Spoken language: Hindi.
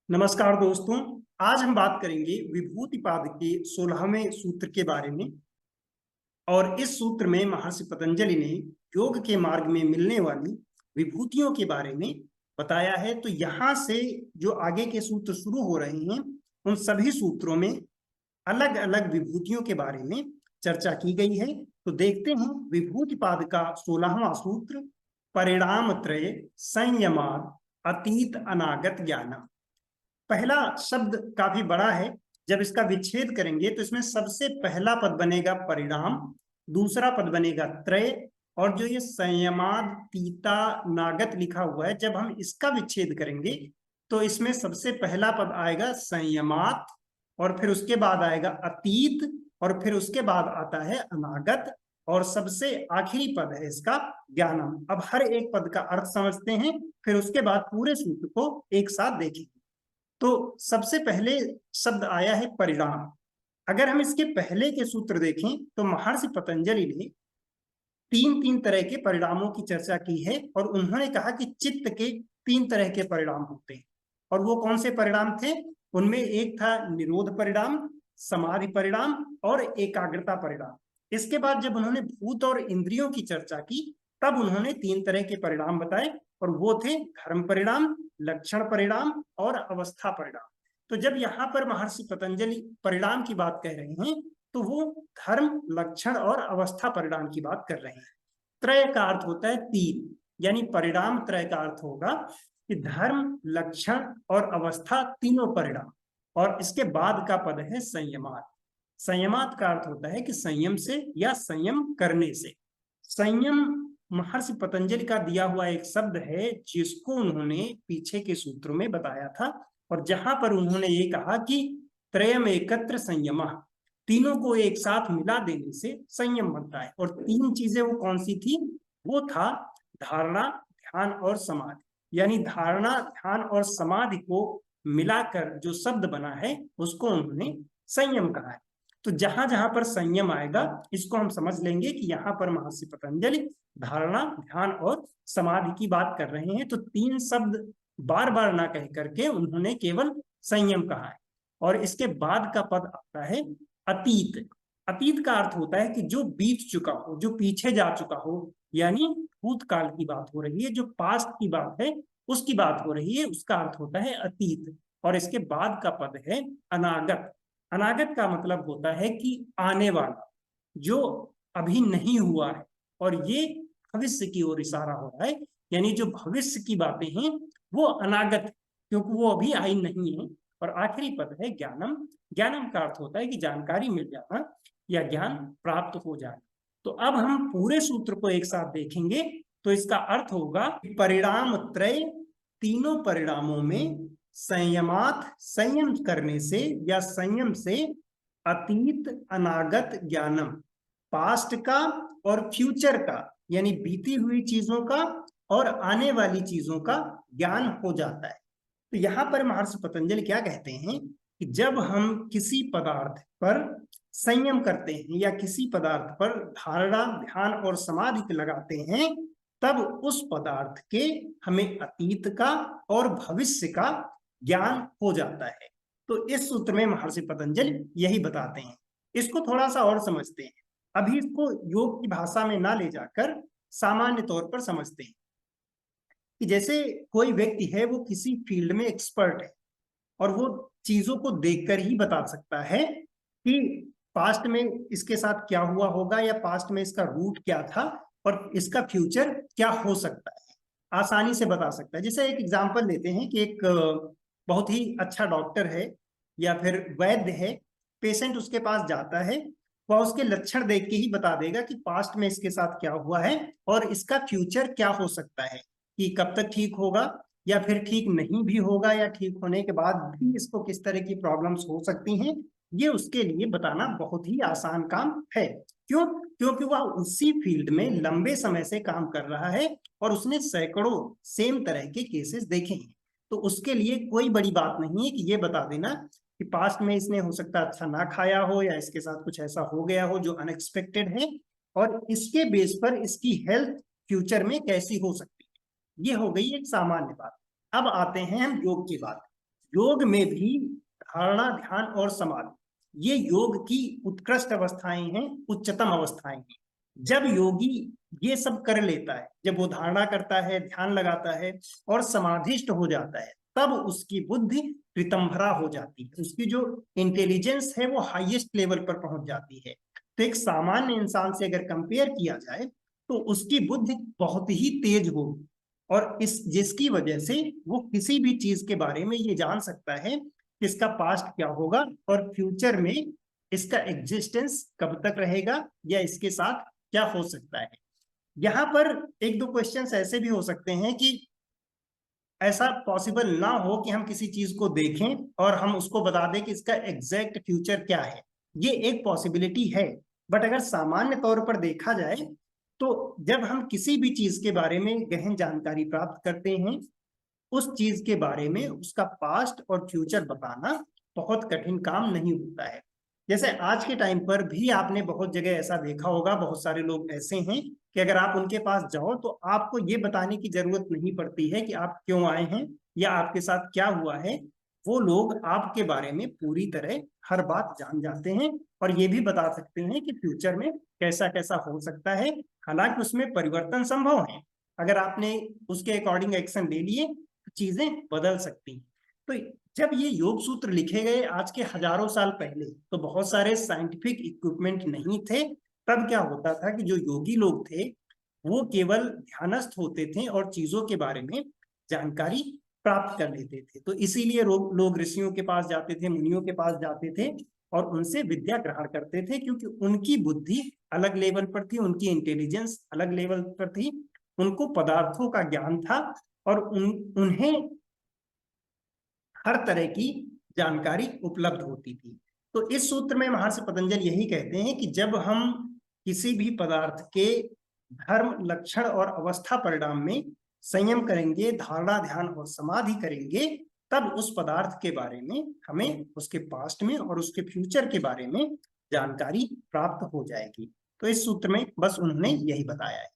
नमस्कार दोस्तों। आज हम बात करेंगे विभूतिपाद के 16वें सूत्र के बारे में। और इस सूत्र में महर्षि पतंजलि ने योग के मार्ग में मिलने वाली विभूतियों के बारे में बताया है। तो यहाँ से जो आगे के सूत्र शुरू हो रहे हैं उन सभी सूत्रों में अलग अलग विभूतियों के बारे में चर्चा की गई है। तो देखते हैं विभूतिपाद का 16वां सूत्र, परिणाम त्रय संयमाद अतीत अनागत ज्ञानम। पहला शब्द काफी बड़ा है। जब इसका विच्छेद करेंगे तो इसमें सबसे पहला पद बनेगा परिणाम, दूसरा पद बनेगा त्रय, और जो ये संयमाद तीता नागत लिखा हुआ है, जब हम इसका विच्छेद करेंगे तो इसमें सबसे पहला पद आएगा संयमात, और फिर उसके बाद आएगा अतीत, और फिर उसके बाद आता है अनागत, और सबसे आखिरी पद है इसका ज्ञानम। अब हर एक पद का अर्थ समझते हैं, फिर उसके बाद पूरे सूत्र को एक साथ देखेंगे। तो सबसे पहले शब्द आया है परिणाम। अगर हम इसके पहले के सूत्र देखें तो महर्षि पतंजलि ने तीन तीन तरह के परिणामों की चर्चा की है, और उन्होंने कहा कि चित्त के तीन तरह के परिणाम होते हैं। और वो कौन से परिणाम थे? उनमें एक था निरोध परिणाम, समाधि परिणाम और एकाग्रता परिणाम। इसके बाद जब उन्होंने भूत और इंद्रियों की चर्चा की तब उन्होंने तीन तरह के परिणाम बताए, और वो थे धर्म परिणाम, लक्षण परिणाम और अवस्था परिणाम। तो जब यहाँ पर महर्षि पतंजलि परिणाम की बात कह रहे हैं तो वो धर्म, लक्षण और अवस्था परिणाम की बात कर रहे हैं। त्रय का अर्थ होता है तीन, यानी परिणाम त्रय का अर्थ होगा कि धर्म, लक्षण और अवस्था तीनों परिणाम। और इसके बाद का पद है संयमात। संयमात का अर्थ होता है कि संयम से या संयम करने से। संयम महर्षि पतंजलि का दिया हुआ एक शब्द है जिसको उन्होंने पीछे के सूत्रों में बताया था, और जहां पर उन्होंने ये कहा कि त्रयम एकत्र संयम, तीनों को एक साथ मिला देने से संयम बनता है। और तीन चीजें वो कौन सी थी? वो था धारणा, ध्यान और समाधि। यानी धारणा, ध्यान और समाधि को मिलाकर जो शब्द बना है उसको उन्होंने संयम कहा है। तो जहां जहां पर संयम आएगा इसको हम समझ लेंगे कि यहाँ पर महर्षि पतंजलि धारणा, ध्यान और समाधि की बात कर रहे हैं। तो तीन शब्द बार बार ना कह करके उन्होंने केवल संयम कहा है। और इसके बाद का पद आता है अतीत। अतीत का अर्थ होता है कि जो बीत चुका हो, जो पीछे जा चुका हो, यानी भूतकाल की बात हो रही है, जो पास्ट की बात है उसकी बात हो रही है, उसका अर्थ होता है अतीत। और इसके बाद का पद है अनागत। अनागत का मतलब होता है कि आने वाला, जो अभी नहीं हुआ है, और ये भविष्य की ओर इशारा हो रहा है। यानी जो भविष्य की बातें हैं वो अनागत, क्योंकि वो अभी आई नहीं है। और आखिरी पद है ज्ञानम। ज्ञानम का अर्थ होता है कि जानकारी मिल जाना या ज्ञान प्राप्त हो जाना। तो अब हम पूरे सूत्र को एक साथ देखेंगे तो इसका अर्थ होगा परिणाम त्रय, तीनों परिणामों में संयमात, संयम करने से या संयम से, अतीत अनागत ज्ञानम, पास्ट का और फ्यूचर का, यानी बीती हुई चीजों का और आने वाली चीजों का ज्ञान हो जाता है। तो यहाँ पर महर्षि पतंजलि क्या कहते हैं कि जब हम किसी पदार्थ पर संयम करते हैं या किसी पदार्थ पर धारणा, ध्यान और समाधि लगाते हैं तब उस पदार्थ के हमें अतीत का और भविष्य का ज्ञान हो जाता है। तो इस सूत्र में महर्षि पतंजलि यही बताते हैं। इसको थोड़ा सा और समझते हैं। अभी इसको योग की भाषा में ना ले जाकर सामान्य तौर पर समझते हैं कि जैसे कोई व्यक्ति है, वो किसी फील्ड में एक्सपर्ट है और वो चीजों को देखकर ही बता सकता है कि पास्ट में इसके साथ क्या हुआ होगा, या पास्ट में इसका रूट क्या था और इसका फ्यूचर क्या हो सकता है, आसानी से बता सकता है। जैसे एक एग्जांपल लेते हैं कि एक बहुत ही अच्छा डॉक्टर है या फिर वैद्य है, पेशेंट उसके पास जाता है, वह उसके लक्षण देख के ही बता देगा कि पास्ट में इसके साथ क्या हुआ है और इसका फ्यूचर क्या हो सकता है, कि कब तक ठीक होगा या फिर ठीक नहीं भी होगा, या ठीक होने के बाद भी इसको किस तरह की प्रॉब्लम्स हो सकती हैं। ये उसके लिए बताना बहुत ही आसान काम है। क्यों? क्योंकि वह उसी फील्ड में लंबे समय से काम कर रहा है और उसने सैकड़ों सेम तरह के केसेस देखे हैं। तो उसके लिए कोई बड़ी बात नहीं है कि ये बता देना कि पास्ट में इसने हो सकता है अच्छा ना खाया हो, या इसके साथ कुछ ऐसा हो गया हो जो अनएक्सपेक्टेड है, और इसके बेस पर इसकी हेल्थ फ्यूचर में कैसी हो सकती है। ये हो गई एक सामान्य बात। अब आते हैं हम योग की बात। योग में भी धारणा, ध्यान और समाधि, ये योग की उत्कृष्ट अवस्थाएं हैं, उच्चतम अवस्थाएं हैं। जब योगी ये सब कर लेता है, जब वो धारणा करता है, ध्यान लगाता है और समाधिष्ट हो जाता है, तब उसकी बुद्धि रितंभरा हो जाती है, उसकी जो इंटेलिजेंस है वो हाईएस्ट लेवल पर पहुंच जाती है। तो एक सामान्य इंसान से अगर कंपेयर किया जाए तो उसकी बुद्धि बहुत ही तेज होगी, और इस जिसकी वजह से वो किसी भी चीज के बारे में ये जान सकता है कि इसका पास्ट क्या होगा और फ्यूचर में इसका एग्जिस्टेंस कब तक रहेगा या इसके साथ क्या हो सकता है। यहाँ पर एक दो क्वेश्चंस ऐसे भी हो सकते हैं कि ऐसा पॉसिबल ना हो कि हम किसी चीज को देखें और हम उसको बता दें कि इसका एग्जैक्ट फ्यूचर क्या है, ये एक पॉसिबिलिटी है। बट अगर सामान्य तौर पर देखा जाए तो जब हम किसी भी चीज के बारे में गहन जानकारी प्राप्त करते हैं, उस चीज के बारे में उसका पास्ट और फ्यूचर बताना बहुत कठिन काम नहीं होता है। जैसे आज के टाइम पर भी आपने बहुत जगह ऐसा देखा होगा, बहुत सारे लोग ऐसे हैं कि अगर आप उनके पास जाओ तो आपको ये बताने की जरूरत नहीं पड़ती है कि आप क्यों आए हैं या आपके साथ क्या हुआ है। वो लोग आपके बारे में पूरी तरह हर बात जान जाते हैं और ये भी बता सकते हैं कि फ्यूचर में कैसा कैसा हो सकता है। हालांकि उसमें परिवर्तन संभव है, अगर आपने उसके अकॉर्डिंग एक्शन ले लिए तो चीजें बदल सकती हैं। तो जब ये योग सूत्र लिखे गए आज के हजारों साल पहले, तो बहुत सारे साइंटिफिक इक्विपमेंट नहीं थे। तब क्या होता था कि जो योगी लोग थे वो केवल ध्यानस्थ होते थे और चीजों के बारे में जानकारी प्राप्त कर लेते थे। तो इसीलिए लोग ऋषियों के पास जाते थे, मुनियों के पास जाते थे और उनसे विद्या ग्रहण करते थे, क्योंकि उनकी बुद्धि अलग लेवल पर थी, उनकी इंटेलिजेंस अलग लेवल पर थी, उनको पदार्थों का ज्ञान था और उन्हें हर तरह की जानकारी उपलब्ध होती थी। तो इस सूत्र में महर्षि पतंजलि यही कहते हैं कि जब हम किसी भी पदार्थ के धर्म, लक्षण और अवस्था परिणाम में संयम करेंगे, धारणा, ध्यान और समाधि करेंगे, तब उस पदार्थ के बारे में हमें उसके पास्ट में और उसके फ्यूचर के बारे में जानकारी प्राप्त हो जाएगी। तो इस सूत्र में बस उन्होंने यही बताया है।